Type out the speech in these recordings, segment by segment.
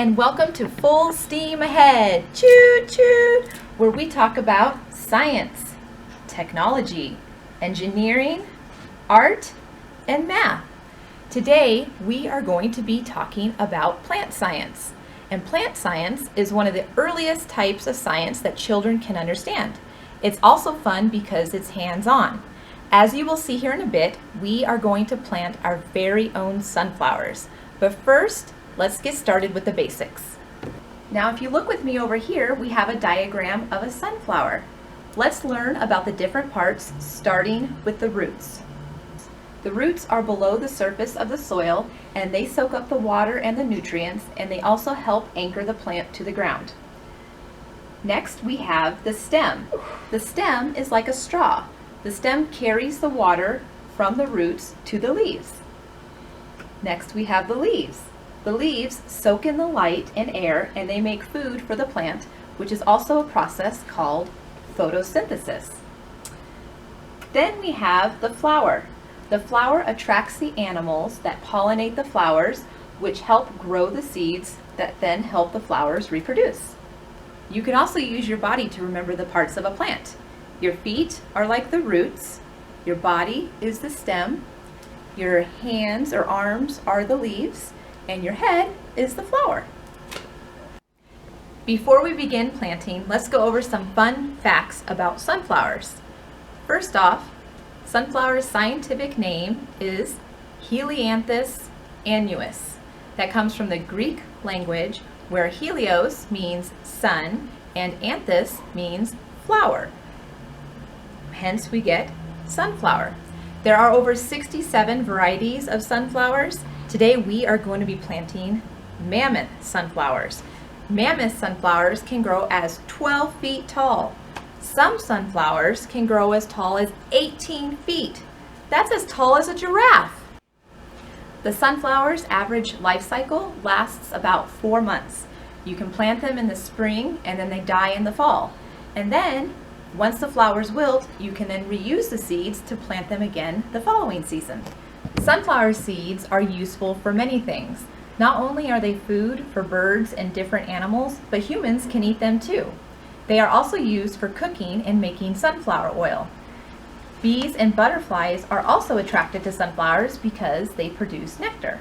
and welcome to Full Steam Ahead, choo choo, where we talk about science, technology, engineering, art, and math. Today, we are going to be talking about plant science. And plant science is one of the earliest types of science that children can understand. It's also fun because it's hands-on. As you will see here in a bit, we are going to plant our very own sunflowers. But first, let's get started with the basics. Now, if you look with me over here, we have a diagram of a sunflower. Let's learn about the different parts, starting with the roots. The roots are below the surface of the soil, and they soak up the water and the nutrients, and they also help anchor the plant to the ground. Next, we have the stem. The stem is like a straw. The stem carries the water from the roots to the leaves. Next, we have the leaves. The leaves soak in the light and air, and they make food for the plant, which is also a process called photosynthesis. Then we have the flower. The flower attracts the animals that pollinate the flowers, which help grow the seeds that then help the flowers reproduce. You can also use your body to remember the parts of a plant. Your feet are like the roots, your body is the stem, your hands or arms are the leaves, and your head is the flower. Before we begin planting, let's go over some fun facts about sunflowers. First off, sunflower's scientific name is Helianthus annuus. That comes from the Greek language where helios means sun and anthus means flower. Hence we get sunflower. There are over 67 varieties of sunflowers. Today we are going to be planting mammoth sunflowers. Mammoth sunflowers can grow as 12 feet tall. Some sunflowers can grow as tall as 18 feet. That's as tall as a giraffe. The sunflower's average life cycle lasts about 4 months. You can plant them in the spring and then they die in the fall. And then, once the flowers wilt, you can then reuse the seeds to plant them again the following season. Sunflower seeds are useful for many things. Not only are they food for birds and different animals, but humans can eat them too. They are also used for cooking and making sunflower oil. Bees and butterflies are also attracted to sunflowers because they produce nectar.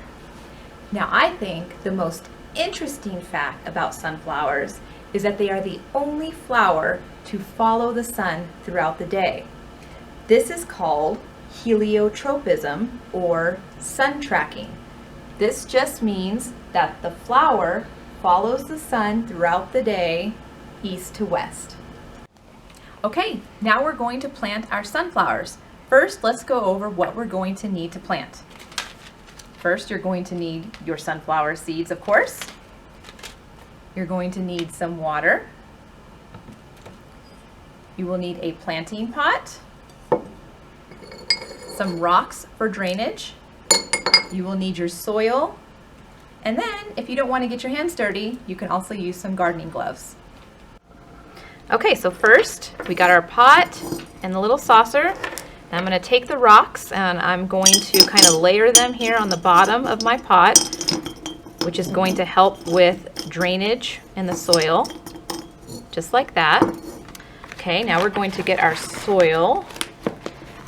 Now, I think the most interesting fact about sunflowers is that they are the only flower to follow the sun throughout the day. This is called heliotropism or sun tracking. This just means that the flower follows the sun throughout the day, east to west. Okay, now we're going to plant our sunflowers. First, let's go over what we're going to need to plant. First, you're going to need your sunflower seeds, of course. You're going to need some water. You will need a planting pot, some rocks for drainage. You will need your soil. And then, if you don't want to get your hands dirty, you can also use some gardening gloves. Okay, so first we got our pot and the little saucer. And I'm going to take the rocks and I'm going to kind of layer them here on the bottom of my pot, which is going to help with drainage in the soil, just like that. Okay, now we're going to get our soil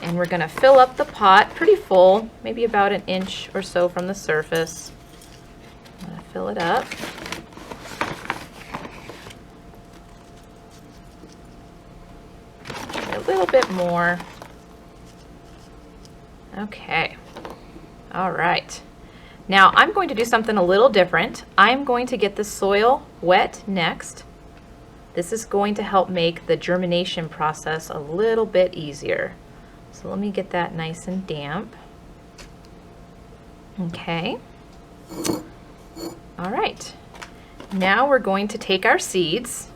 and we're going to fill up the pot pretty full, maybe about an inch or so from the surface. I'm going to fill it up. A little bit more. Okay. All right. Now I'm going to do something a little different. I'm going to get the soil wet next. This is going to help make the germination process a little bit easier. So let me get that nice and damp. Okay. All right. Now we're going to take our seeds.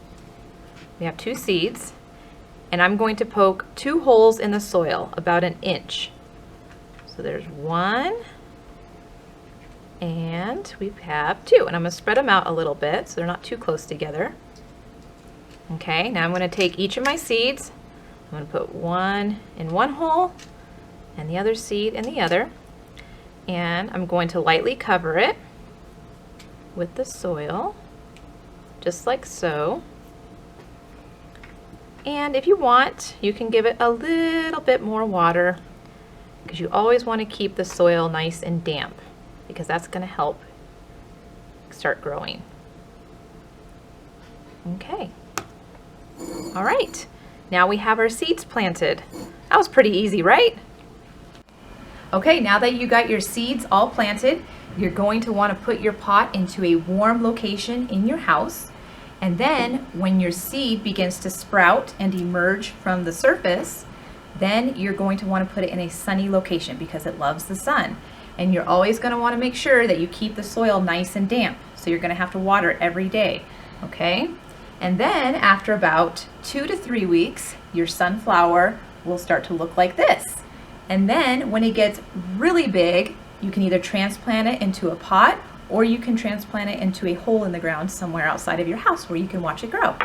We have 2 seeds. And I'm going to poke 2 holes in the soil, about an inch. So there's 1, and we have 2. And I'm going to spread them out a little bit so they're not too close together. Okay, now I'm going to take each of my seeds. I'm going to put one in one hole and the other seed in the other. And I'm going to lightly cover it. with the soil, just like so. And if you want, you can give it a little bit more water, because you always want to keep the soil nice and damp, because that's going to help start growing. Okay. All right. Now we have our seeds planted. That was pretty easy, right? Okay, now that you got your seeds all planted, you're going to want to put your pot into a warm location in your house. And then when your seed begins to sprout and emerge from the surface, then you're going to want to put it in a sunny location because it loves the sun. And you're always going to want to make sure that you keep the soil nice and damp. So you're going to have to water it every day, okay? And then after about 2 to 3 weeks, your sunflower will start to look like this. And then when it gets really big, you can either transplant it into a pot, or you can transplant it into a hole in the ground somewhere outside of your house where you can watch it grow.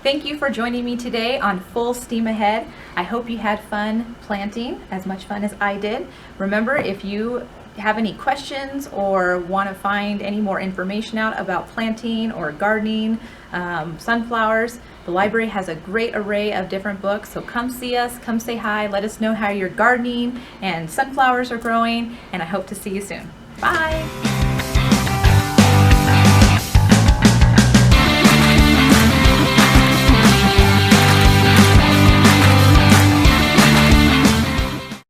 Thank you for joining me today on Full Steam Ahead. I hope you had fun planting, as much fun as I did. Remember, if you have any questions or want to find any more information out about planting or gardening, sunflowers, the library has a great array of different books, so come see us, come say hi, let us know how your gardening and sunflowers are growing, and I hope to see you soon. Bye!